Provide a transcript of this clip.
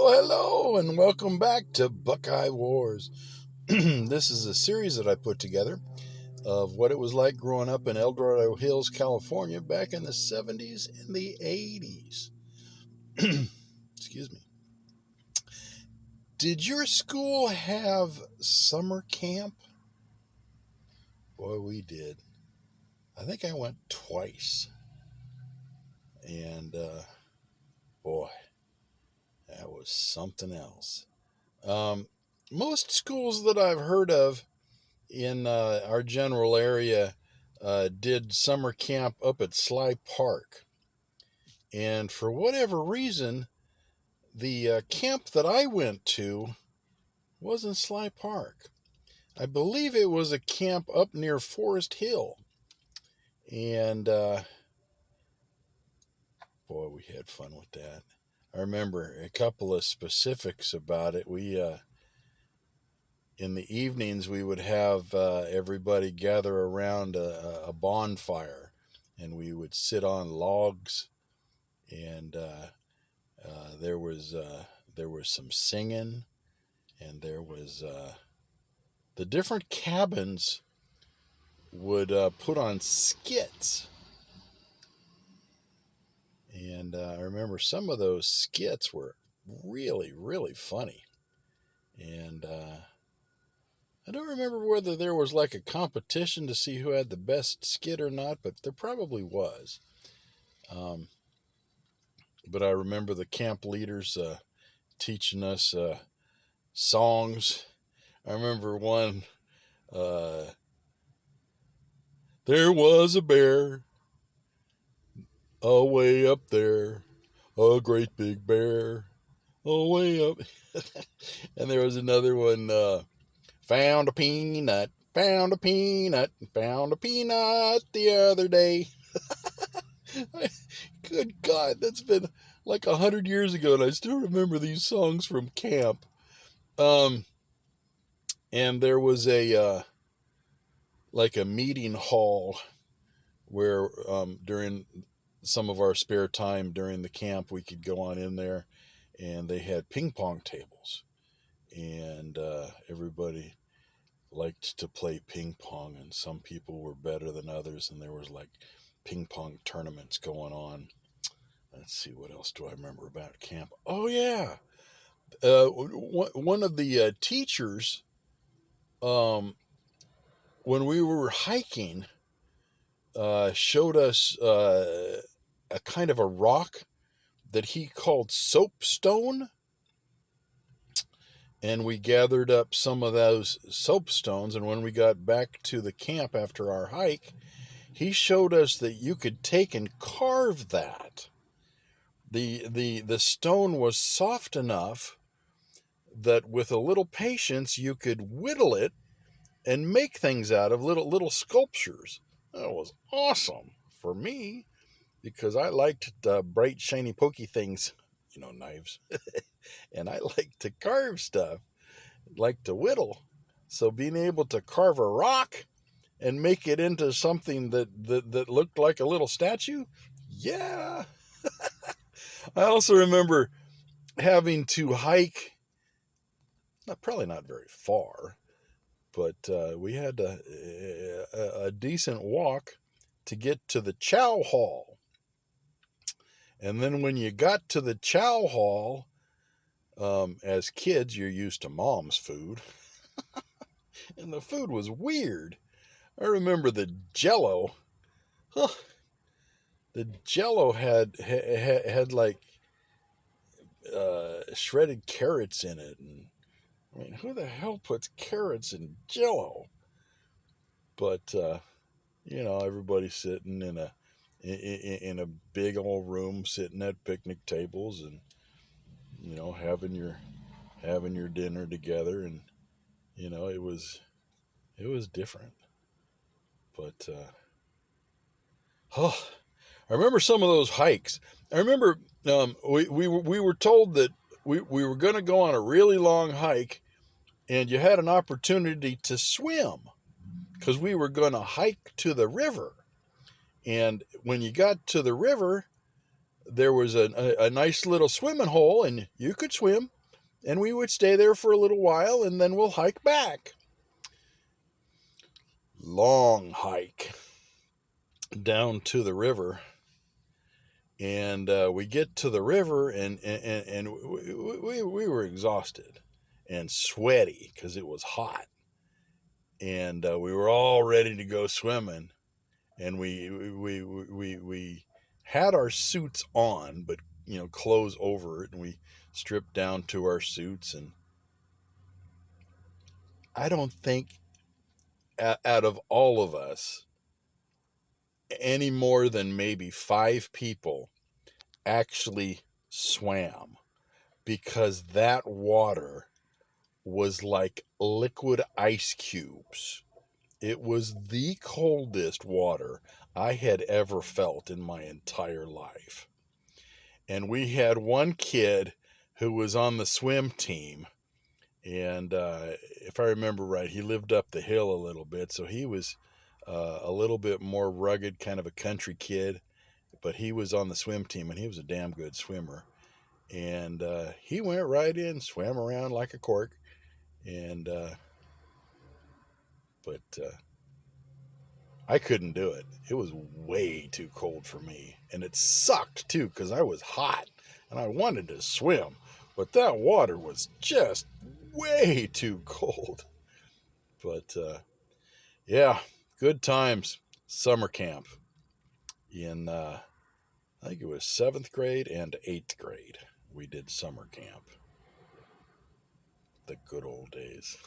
Hello, and welcome back to Buckeye Wars. This is a series that I put together of what it was like growing up in El Dorado Hills, California, back in the 70s and the 80s. Excuse me. Did your school have summer camp? Boy, we did. I think I went twice. And, boy, that was something else. Most schools that I've heard of in our general area did summer camp up at Sly Park. And for whatever reason, the camp that I went to wasn't Sly Park. I believe it was a camp up near Forest Hill. And boy, we had fun with that. I remember a couple of specifics about it. In the evenings, we would have everybody gather around a bonfire, and we would sit on logs, and there was some singing, and there was the different cabins would put on skits, and I remember some of those skits were really, really funny, and I don't remember whether there was like a competition to see who had the best skit or not, but there probably was. But I remember the camp leaders teaching us songs. I remember one, there was a bear away up there, a great big bear away up. And there was another one, found a peanut, found a peanut, found a peanut the other day. Good God, that's been like 100 years ago, and I still remember these songs from camp. And there was a like a meeting hall where during some of our spare time during the camp we could go on in there, and they had ping pong tables, and everybody liked to play ping pong, and some people were better than others, and there was like ping pong tournaments going on. Let's see, what else do I remember about camp? Oh yeah, one of the teachers, when we were hiking, showed us a kind of a rock that he called soapstone. And we gathered up some of those soapstones. And when we got back to the camp after our hike, he showed us that you could take and carve that. The stone was soft enough that with a little patience you could whittle it and make things out of little sculptures. That was awesome for me because I liked bright, shiny, pokey things, knives. And I like to carve stuff, like to whittle. So being able to carve a rock and make it into something that looked like a little statue, yeah. I also remember having to hike, probably not very far, but we had a decent walk to get to the chow hall. And then when you got to the chow hall, as kids, you're used to mom's food. And the food was weird. I remember the Jello. Huh, the Jello had like shredded carrots in it, and I mean, who the hell puts carrots in Jello? But everybody sitting in a big old room, sitting at picnic tables, and having your dinner together, and it was different. But I remember some of those hikes. I remember we were told that we were going to go on a really long hike, and you had an opportunity to swim because we were going to hike to the river. And when you got to the river, there was a nice little swimming hole, and you could swim. and we would stay there for a little while, and then we'll hike back. Long hike down to the river, and we get to the river, and we were exhausted and sweaty because it was hot, and we were all ready to go swimming, and we had our suits on, but clothes over it, and we stripped down to our suits, and I don't think out of all of us any more than maybe 5 people actually swam, because that water was like liquid ice cubes. It was the coldest water I had ever felt in my entire life. And we had one kid who was on the swim team. And if I remember right, he lived up the hill a little bit. So he was a little bit more rugged, kind of a country kid. But he was on the swim team, and he was a damn good swimmer. And he went right in, swam around like a cork. And but I couldn't do it. It was way too cold for me. And it sucked too, because I was hot and I wanted to swim. But that water was just way too cold. But yeah, good times. Summer camp in, I think it was 7th grade and 8th grade. We did summer camp. The good old days.